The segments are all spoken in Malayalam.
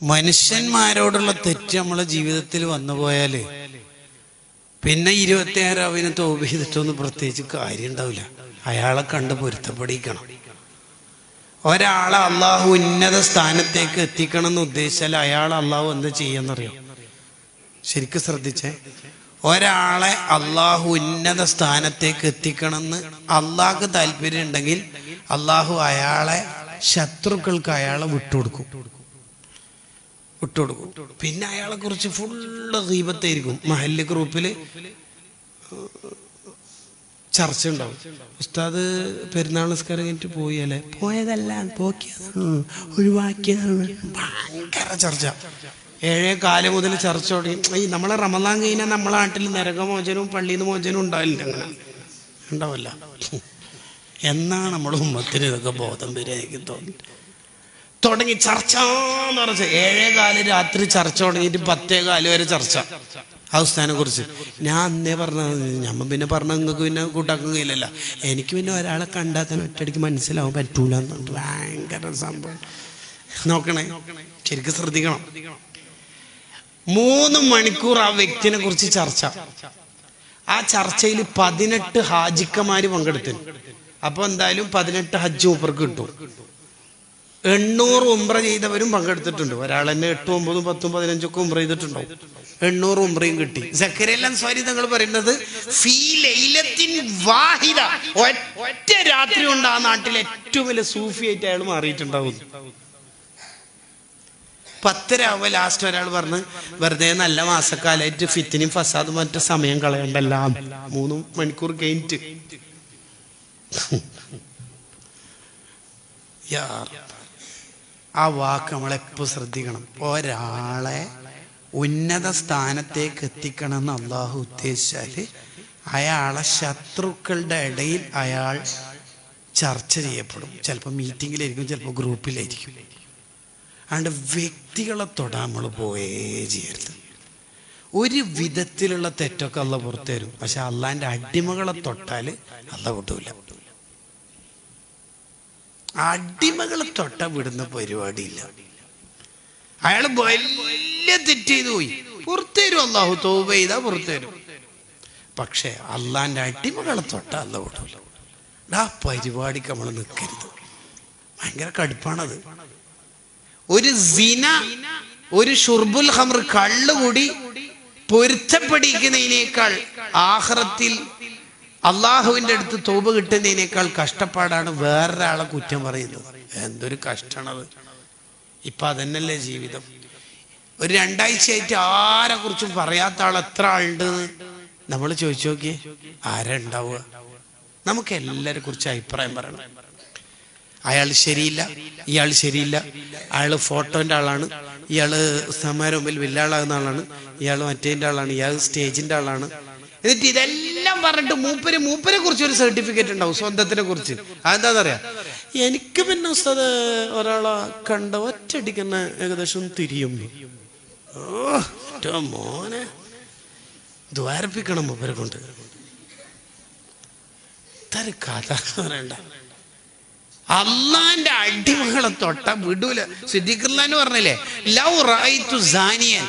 മനുഷ്യന്മാരോടുള്ള തെറ്റ് നമ്മളെ ജീവിതത്തിൽ വന്നുപോയാല് പിന്നെ 26 തൗബ ചെയ്തിട്ടൊന്നും പ്രത്യേകിച്ച് കാര്യം ഉണ്ടാവില്ല. അയാളെ കണ്ട് പൊരുത്തപ്പെടിക്കണം. ഒരാളെ അള്ളാഹു ഉന്നത സ്ഥാനത്തേക്ക് എത്തിക്കണം എന്ന് ഉദ്ദേശിച്ചാൽ അയാൾ അള്ളാഹു എന്ത് ചെയ്യുന്നറിയോ? ശരിക്കും ശ്രദ്ധിച്ചേ. ഒരാളെ അള്ളാഹു ഉന്നത സ്ഥാനത്തേക്ക് എത്തിക്കണമെന്ന് അള്ളാഹ്ക്ക് താല്പര്യം ഉണ്ടെങ്കിൽ അള്ളാഹു അയാളെ ശത്രുക്കൾക്ക് അയാളെ വിട്ടുകൊടുക്കും. പിന്നെ അയാളെ കുറിച്ച് ഫുള്ള് ഗീബത്തായിരിക്കും. മഹല്ല് ഗ്രൂപ്പില് ചർച്ച ഉണ്ടാവും. ഉസ്താദ് പെരുന്നാൾ നിസ്കാരം കഴിഞ്ഞിട്ട് പോയി അല്ലേ, പോയതല്ല ഒഴിവാക്കിയതാണ്. ഭയങ്കര ചർച്ച. 7:15 മുതൽ ചർച്ച തുടങ്ങി. നമ്മളെ റമദാൻ കഴിഞ്ഞാൽ നമ്മളെ നാട്ടിൽ നരകമോചനവും പള്ളിയിൽ നിന്ന് മോചനവും ഉണ്ടാവില്ല. അങ്ങനെ ഉണ്ടാവില്ല. എന്നാണ് നമ്മുടെ ഉമ്മത്തിന് ഇതൊക്കെ ബോധം വരിക എനിക്ക് തോന്നി. തുടങ്ങി ചർച്ച എന്ന് പറഞ്ഞ 7:15 രാത്രി ചർച്ച തുടങ്ങിയിട്ട് 10:15 വരെ ചർച്ച ആ ഉസ്താദിനെ കുറിച്ച്. ഞാൻ അന്നേ പറഞ്ഞത്, ഞമ്മ പിന്നെ പറഞ്ഞ നിങ്ങൾക്ക് പിന്നെ കൂട്ടാക്കാൻ കഴിയില്ലല്ലോ. എനിക്ക് പിന്നെ ഒരാളെ കണ്ടാൽ തന്നെ ഒറ്റയടിക്ക് മനസ്സിലാവാൻ പറ്റൂല. ഭയങ്കര സംഭവം. നോക്കണേ, ശരിക്കും ശ്രദ്ധിക്കണം. 3 മണിക്കൂർ ആ വ്യക്തിനെ കുറിച്ച് ചർച്ച. ആ ചർച്ചയിൽ 18 ഹാജിക്കന്മാര് പങ്കെടുത്തു. അപ്പൊ എന്തായാലും 18 ഹജ്ജ് മൂപ്പർക്ക് കിട്ടും. 800 ഉംറ ചെയ്തവരും പങ്കെടുത്തിട്ടുണ്ട്. ഒരാൾ തന്നെ 8, 9, 10, 15 ഒക്കെ ഉംറ ചെയ്തിട്ടുണ്ടാവും. 800 ഉംറയും കിട്ടി. സക്കറിയ അൻസ്വാരി തങ്ങൾ പറയുന്നത് ഫീ ലൈലത്തിൻ വാഹിദ, ഒറ്റ രാത്രി കൊണ്ട് ആ നാട്ടിലെ ഏറ്റവും വലിയ സൂഫിയായിട്ട് അയാൾ മാറിയിട്ടുണ്ടാവും. 10 ലാസ്റ്റ് ഒരാൾ പറഞ്ഞ് വെറുതെ നല്ല മാസക്കാലായിട്ട് ഫിത്തിനും ഫസാദും മറ്റു സമയം കളയണ്ടല്ല. 3 മണിക്കൂർ കഴിഞ്ഞിട്ട് ആ വാക്ക് നമ്മളെപ്പോൾ ശ്രദ്ധിക്കണം. ഒരാളെ ഉന്നത സ്ഥാനത്തേക്ക് എത്തിക്കണം എന്ന് അള്ളാഹു ഉദ്ദേശിച്ചാല് അയാളെ ശത്രുക്കളുടെ ഇടയിൽ അയാൾ ചർച്ച ചെയ്യപ്പെടും. ചിലപ്പോൾ മീറ്റിങ്ങിലായിരിക്കും, ചിലപ്പോൾ ഗ്രൂപ്പിലായിരിക്കും. അതുകൊണ്ട് വ്യക്തികളെ തൊടാൻ നമ്മൾ പോയേ ചെയ്യരുത്. ഒരു വിധത്തിലുള്ള തെറ്റൊക്കെ അള്ള പുറത്തു തരും. പക്ഷെ അള്ളാന്റെ അടിമകളെ തൊട്ടാൽ അള്ള വിട്ടൂല. അടിമകളെ തൊട്ട വിടുന്ന പരിപാടിയില്ല. അയാൾ വലിയ തെറ്റ് ചെയ്തു പോയി, പുറത്തു തരും. അള്ളാഹു തൗബ ചെയ്താ പുറത്തു തരും. പക്ഷെ അള്ളാന്റെ അടിമകളെ തൊട്ട അല്ല വിടൂല. ആ പരിപാടിക്ക് നമ്മൾ നിൽക്കരുത്. ഭയങ്കര കടുപ്പാണത്. ഒരു സിന, ഒരു ഷുർബുൽ ഖമർ, കള്ളുകൂടി പൊരുത്തപ്പെടിക്കുന്നതിനേക്കാൾ ആഖിറത്തിൽ അള്ളാഹുവിന്റെ അടുത്ത് തൗബ കിട്ടുന്നതിനേക്കാൾ കഷ്ടപ്പാടാണ് വേറൊരാളെ കുറ്റം പറയുന്നത്. എന്തൊരു കഷ്ടമാണത്. ഇപ്പൊ അതന്നല്ലേ ജീവിതം. ഒരു 2 ആഴ്ചയായിട്ട് ആരെ കുറിച്ചും പറയാത്ത ആൾ എത്ര ആളുണ്ടെന്ന് നമ്മൾ ചോദിച്ചു നോക്കിയേ. ആരാ ഉണ്ടാവുക? നമുക്ക് എല്ലാരെ കുറിച്ച് അഭിപ്രായം പറയണം. അയാൾ ശരിയില്ല, ഇയാൾ ശരിയില്ല, അയാൾ ഫോട്ടോന്റെ ആളാണ്, ഇയാള് ഉസ്താദ്മാരുടെ മുമ്പിൽ വലിയ ആളാകുന്ന ആളാണ്, ഇയാൾ മറ്റേന്റെ ആളാണ്, ഇയാൾ സ്റ്റേജിന്റെ ആളാണ്. എന്നിട്ട് ഇതെല്ലാം പറഞ്ഞിട്ട് മൂപ്പരെ കുറിച്ച് ഒരു സർട്ടിഫിക്കറ്റ് ഉണ്ടാവും സ്വന്തത്തിനെ കുറിച്ച്. അതെന്താന്നറിയാം? എനിക്ക് പിന്നെ ഉസ്താദ് ഒരാളെ കണ്ട ഒറ്റയടിക്കുന്ന ഏകദേശം തിരിയും. ഓ മോനെ, ദ്വാരപ്പിക്കണം മൂപ്പരെ കൊണ്ട്. ഇതൊരു കഥ പറയണ്ട. അള്ളാന്റെ അടിമകളെ തൊട്ട വിടൂല. സിദ്ദീഖുല്ലാന്ന് പറഞ്ഞില്ലേ, ലൗ റഅയ്തു സാനിയൻ,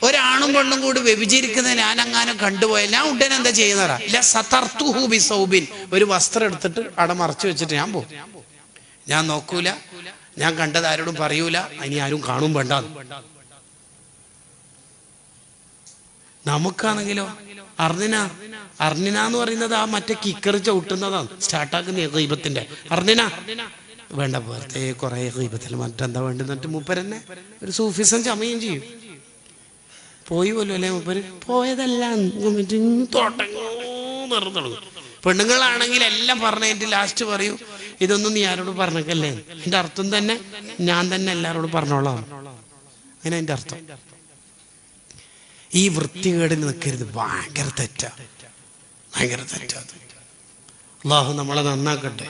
ഒരാണും പെണ്ണും കൂടി വ്യഭിചരിക്കുന്നത് ഞാൻ അങ്ങാനും കണ്ടുപോയാൽ ഞാൻ ഉടനെ എന്താ ചെയ്യുന്നതാ? സതർതുഹു ബിസൗബിൻ, ഒരു വസ്ത്രം എടുത്തിട്ട് അവിടെ മറച്ചു വെച്ചിട്ട് ഞാൻ പോകും. ഞാൻ നോക്കൂല, ഞാൻ കണ്ടത് ആരോടും പറയൂല, ഇനി ആരും കാണും വേണ്ട. നമുക്കാണെങ്കിലോ അർണിന എന്ന് പറയുന്നത് ആ മറ്റേ കിക്കറി ചവിട്ടുന്നതാണ് സ്റ്റാർട്ടാക്കുന്ന ഗീബത്തിന്റെ. അർണിന വേണ്ട, വെറുതെ കുറെ ഗീബത്തിൽ മറ്റെന്താ വേണ്ടെന്നിട്ട് മൂപ്പരെന്നെ ഒരു സൂഫിസം ചമയും ചെയ്യും. പോയി പോലും അല്ലേ മൂപ്പര്? പോയതല്ല, തുടങ്ങും. പെണ്ണുങ്ങളാണെങ്കിൽ എല്ലാം പറഞ്ഞിട്ട് ലാസ്റ്റ് പറയൂ, ഇതൊന്നും നീ ആരോട് പറഞ്ഞേക്കല്ലേ. എന്റെ അർത്ഥം തന്നെ ഞാൻ തന്നെ എല്ലാരോടും പറഞ്ഞോളാം. അങ്ങനെ എന്റെ അർത്ഥം. ഈ വൃത്തികേടിന് നിൽക്കരുത്. ഭയങ്കര തെറ്റാ. അള്ളാഹു നമ്മളെ നന്നാക്കട്ടെ.